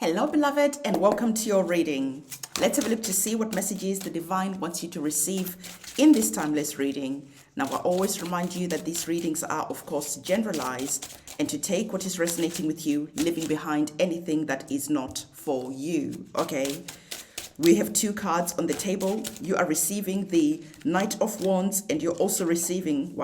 Hello, beloved, and welcome to your reading. Let's have a look to see what messages the divine wants you to receive in this timeless reading. Now, I always remind you that these readings are, of course, generalized and to take what is resonating with you, leaving behind anything that is not for you. Okay? We have two cards on the table. You are receiving the Knight of Wands, and you're also receiving,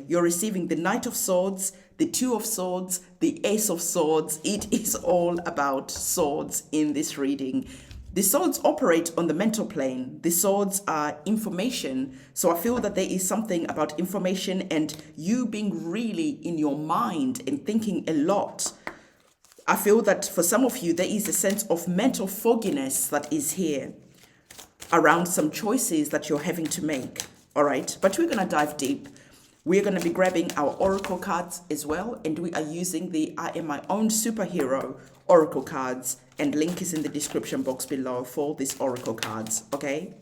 you're receiving the Knight of Swords, the Two of Swords, the Ace of Swords. It is all about swords in this reading. The swords operate on the mental plane. The swords are information. So I feel that there is something about information and you being really in your mind and thinking a lot. I feel that for some of you, there is a sense of mental fogginess that is here around some choices that you're having to make. All right, but we're going to dive deep. We're going to be grabbing our oracle cards as well, and we are using the I Am My Own Superhero oracle cards, and link is in the description box below for these oracle cards, okay?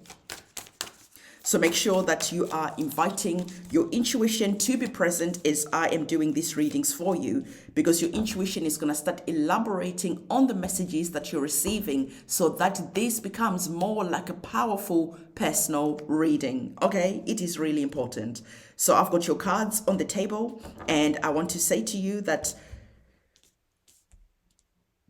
So make sure that you are inviting your intuition to be present as I am doing these readings for you, because your intuition is going to start elaborating on the messages that you're receiving so that this becomes more like a powerful personal reading. Okay, it is really important. So I've got your cards on the table, and I want to say to you that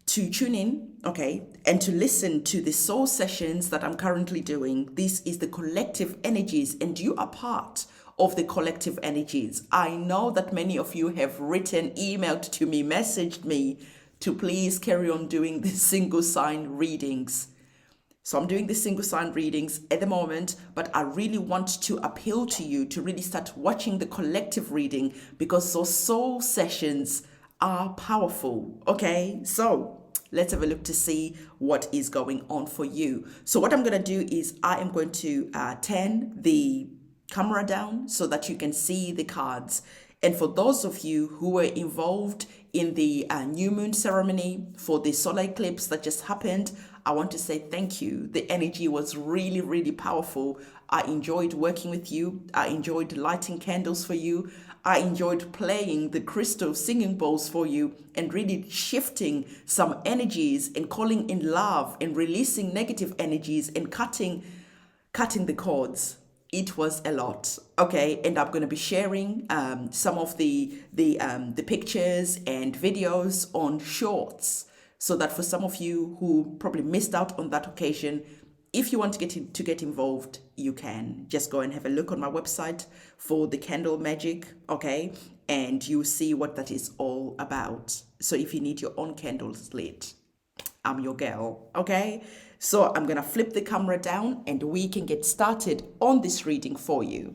to tune in, okay, and to listen to the soul sessions that I'm currently doing. This is the collective energies, and you are part of the collective energies. I know that many of you have written, emailed to me, messaged me to please carry on doing the single sign readings. So I'm doing the single sign readings at the moment, but I really want to appeal to you to really start watching the collective reading, because those soul sessions are powerful. Okay, so let's have a look to see what is going on for you. So what I'm going to do is I am going to turn the camera down so that you can see the cards. And for those of you who were involved in the new moon ceremony for the solar eclipse that just happened, I want to say thank you. The energy was really, really powerful. I enjoyed working with you. I enjoyed lighting candles for you. I enjoyed playing the crystal singing bowls for you and really shifting some energies and calling in love and releasing negative energies and cutting the cords. It was a lot. Okay, and I'm going to be sharing some of the pictures and videos on shorts, so that for some of you who probably missed out on that occasion, if you want to get involved, you can just go and have a look on my website for the candle magic, okay? And you see what that is all about. So if you need your own candles lit, I'm your girl, okay? So I'm gonna flip the camera down and we can get started on this reading for you.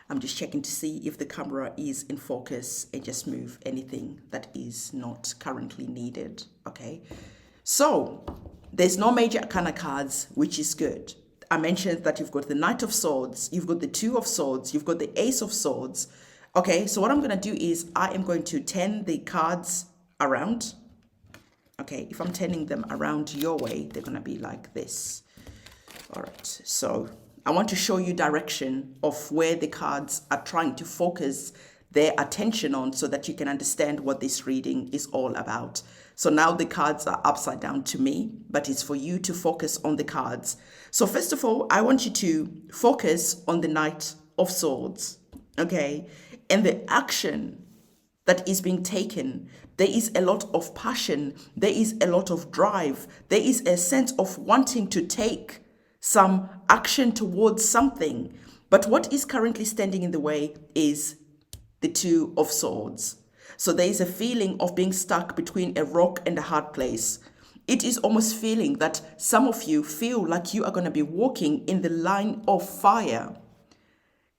I'm just checking to see if the camera is in focus and just move anything that is not currently needed, okay? So there's no major arcana cards, which is good. I mentioned that you've got the Knight of Swords, you've got the Two of Swords, you've got the Ace of Swords. Okay, so what I'm going to do is I am going to turn the cards around. Okay, if I'm turning them around your way, they're going to be like this. All right, so I want to show you direction of where the cards are trying to focus their attention on so that you can understand what this reading is all about. So now the cards are upside down to me, but it's for you to focus on the cards. So first of all, I want you to focus on the Knight of Swords, okay? And the action that is being taken. There is a lot of passion. There is a lot of drive. There is a sense of wanting to take some action towards something. But what is currently standing in the way is the Two of Swords. So there is a feeling of being stuck between a rock and a hard place. It is almost feeling that some of you feel like you are going to be walking in the line of fire.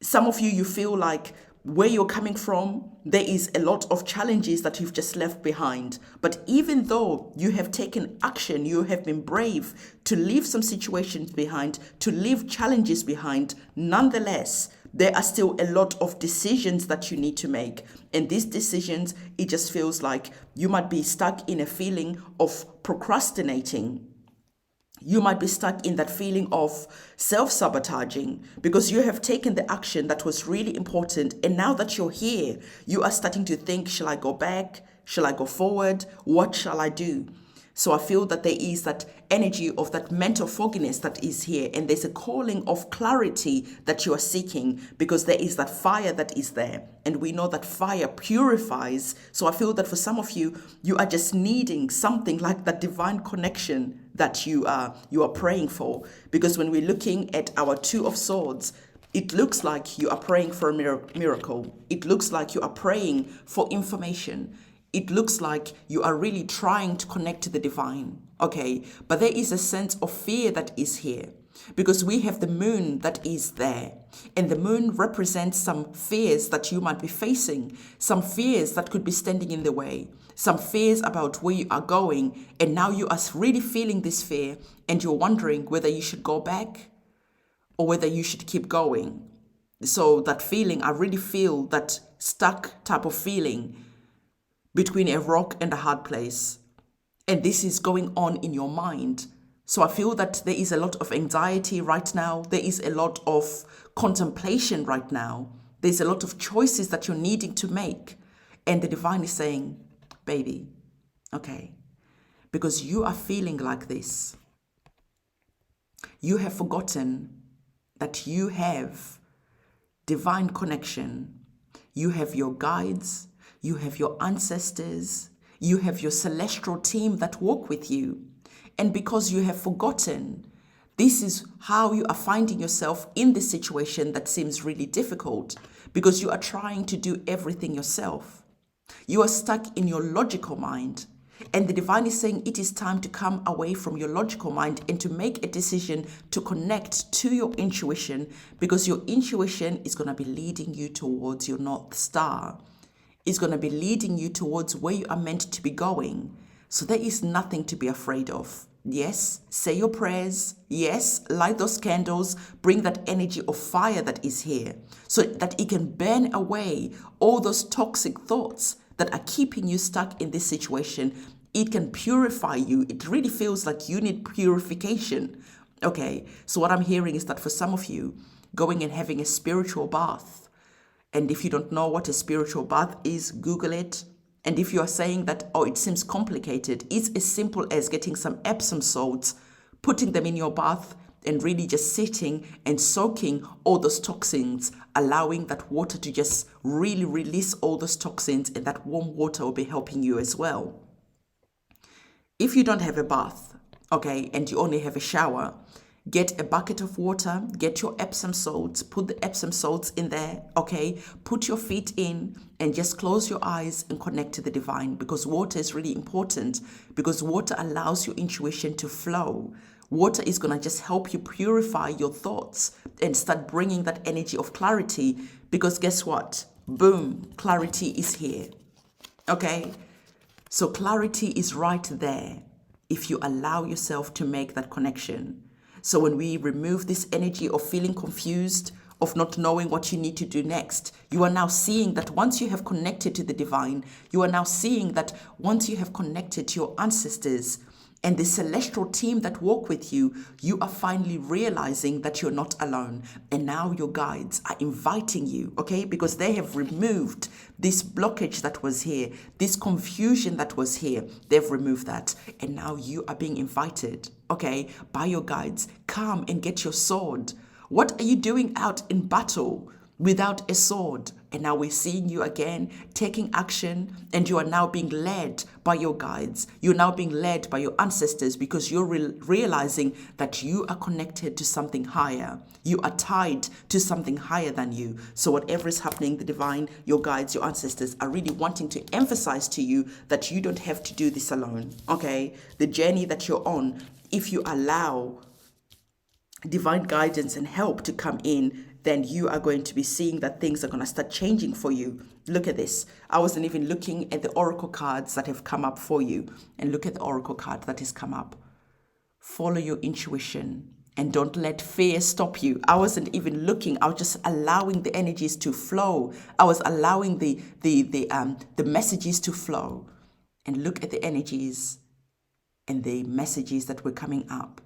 Some of you feel like where you're coming from, there is a lot of challenges that you've just left behind. But even though you have taken action, you have been brave to leave some situations behind, to leave challenges behind, nonetheless, there are still a lot of decisions that you need to make. And these decisions, it just feels like you might be stuck in a feeling of procrastinating. You might be stuck in that feeling of self-sabotaging because you have taken the action that was really important. And now that you're here, you are starting to think, shall I go back? Shall I go forward? What shall I do? So I feel that there is that energy of that mental fogginess that is here. And there's a calling of clarity that you are seeking because there is that fire that is there. And we know that fire purifies. So I feel that for some of you, you are just needing something like that divine connection that you are praying for. Because when we're looking at our Two of Swords, it looks like you are praying for a miracle. It looks like you are praying for information. It looks like you are really trying to connect to the divine, okay? But there is a sense of fear that is here because we have the moon that is there. And the moon represents some fears that you might be facing, some fears that could be standing in the way, some fears about where you are going. And now you are really feeling this fear and you're wondering whether you should go back or whether you should keep going. So that feeling, I really feel that stuck type of feeling between a rock and a hard place. And this is going on in your mind. So I feel that there is a lot of anxiety right now. There is a lot of contemplation right now. There's a lot of choices that you're needing to make. And the divine is saying, baby, okay, because you are feeling like this. You have forgotten that you have divine connection. You have your guides. You have your ancestors, you have your celestial team that walk with you. And because you have forgotten, this is how you are finding yourself in this situation that seems really difficult because you are trying to do everything yourself. You are stuck in your logical mind. And the divine is saying it is time to come away from your logical mind and to make a decision to connect to your intuition because your intuition is going to be leading you towards your North Star. Is going to be leading you towards where you are meant to be going. So there is nothing to be afraid of. Yes, say your prayers. Yes, light those candles. Bring that energy of fire that is here so that it can burn away all those toxic thoughts that are keeping you stuck in this situation. It can purify you. It really feels like you need purification. Okay, so what I'm hearing is that for some of you, going and having a spiritual bath. And if you don't know what a spiritual bath is, Google it. And if you are saying that, oh, it seems complicated, it's as simple as getting some Epsom salts, putting them in your bath, and really just sitting and soaking all those toxins, allowing that water to just really release all those toxins, and that warm water will be helping you as well. If you don't have a bath, okay, and you only have a shower, get a bucket of water, get your Epsom salts, put the Epsom salts in there, okay? Put your feet in and just close your eyes and connect to the divine because water is really important because water allows your intuition to flow. Water is going to just help you purify your thoughts and start bringing that energy of clarity because guess what? Boom, clarity is here, okay? So clarity is right there if you allow yourself to make that connection. So when we remove this energy of feeling confused, of not knowing what you need to do next, you are now seeing that once you have connected to the divine, you are now seeing that once you have connected to your ancestors and the celestial team that walk with you, you are finally realizing that you're not alone. And now your guides are inviting you, okay? Because they have removed this blockage that was here, this confusion that was here. They've removed that. And now you are being invited, okay, by your guides. Come and get your sword. What are you doing out in battle without a sword? And now we're seeing you again taking action, and you are now being led by your guides. You're now being led by your ancestors because you're realizing that you are connected to something higher. You are tied to something higher than you. So whatever is happening, the divine, your guides, your ancestors are really wanting to emphasize to you that you don't have to do this alone, okay? The journey that you're on, if you allow divine guidance and help to come in, then you are going to be seeing that things are going to start changing for you. Look at this. I wasn't even looking at the oracle cards that have come up for you. And look at the oracle card that has come up. Follow your intuition and don't let fear stop you. I wasn't even looking. I was just allowing the energies to flow. I was allowing the messages to flow. And look at the energies and the messages that were coming up.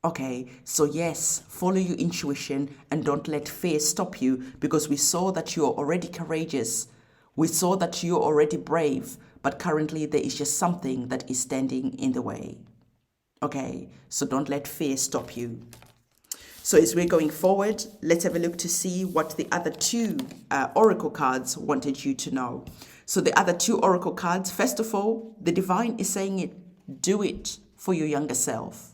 Okay, so yes, follow your intuition and don't let fear stop you, because we saw that you're already courageous. We saw that you're already brave, but currently there is just something that is standing in the way. Okay, so don't let fear stop you. So as we're going forward, let's have a look to see what the other two oracle cards wanted you to know. So the other two oracle cards, first of all, the divine is saying it, do it for your younger self.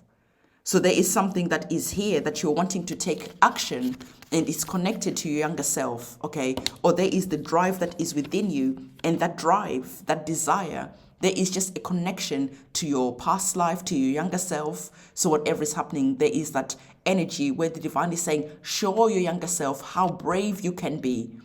So there is something that is here that you're wanting to take action, and it's connected to your younger self, okay? Or there is the drive that is within you, and that drive, that desire, there is just a connection to your past life, to your younger self. So whatever is happening, there is that energy where the divine is saying, show your younger self how brave you can be,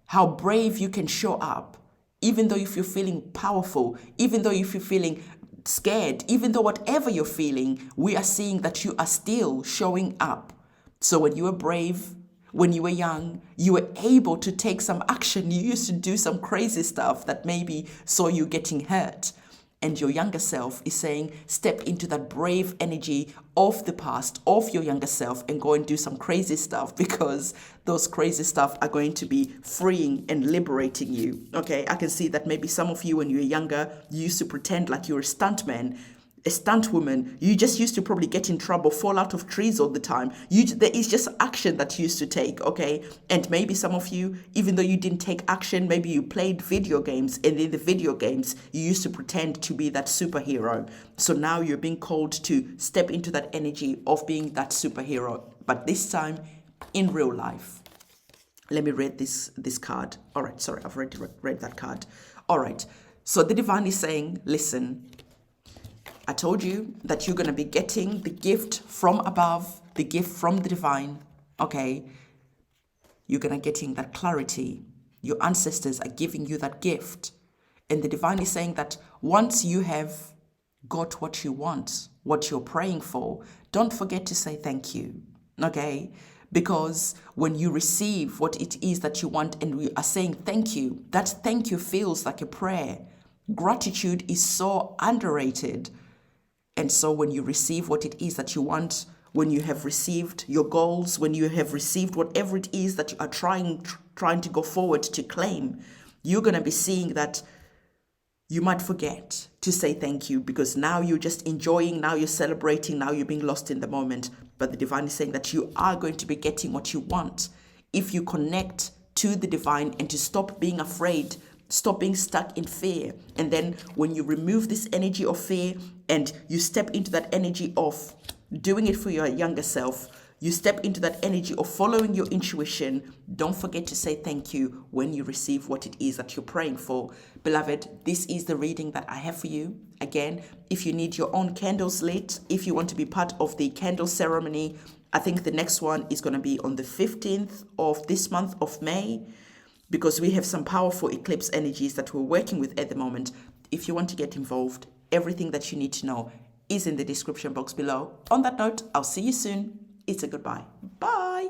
how brave you can show up, even though if you're feeling powerful, even though if you're feeling scared, even though whatever you're feeling, we are seeing that you are still showing up. So when you were brave, when you were young, you were able to take some action. You used to do some crazy stuff that maybe saw you getting hurt. And your younger self is saying, step into that brave energy of the past, of your younger self, and go and do some crazy stuff, because those crazy stuff are going to be freeing and liberating you. Okay, I can see that maybe some of you, when you were younger, you used to pretend like you were a stuntman, a stunt woman. You just used to probably get in trouble, fall out of trees all the time. There is just action that you used to take, okay? And maybe some of you, even though you didn't take action, maybe you played video games, and in the video games, you used to pretend to be that superhero. So now you're being called to step into that energy of being that superhero, but this time in real life. Let me read this card. All right, sorry, I've already read that card. All right, so the divine is saying, listen, I told you that you're going to be getting the gift from above, the gift from the divine, okay? You're going to getting that clarity. Your ancestors are giving you that gift. And the divine is saying that once you have got what you want, what you're praying for, don't forget to say thank you, okay? Because when you receive what it is that you want and we are saying thank you, that thank you feels like a prayer. Gratitude is so underrated. And so when you receive what it is that you want, when you have received your goals, when you have received whatever it is that you are trying to go forward to claim, you're going to be seeing that you might forget to say thank you, because now you're just enjoying, now you're celebrating, now you're being lost in the moment. But the divine is saying that you are going to be getting what you want if you connect to the divine and to stop being afraid, stop being stuck in fear. And then when you remove this energy of fear and you step into that energy of doing it for your younger self, you step into that energy of following your intuition, don't forget to say thank you when you receive what it is that you're praying for. Beloved, this is the reading that I have for you. Again, if you need your own candles lit, if you want to be part of the candle ceremony, I think the next one is going to be on the 15th of this month of May, because we have some powerful eclipse energies that we're working with at the moment. If you want to get involved, everything that you need to know is in the description box below. On that note, I'll see you soon. It's a goodbye. Bye.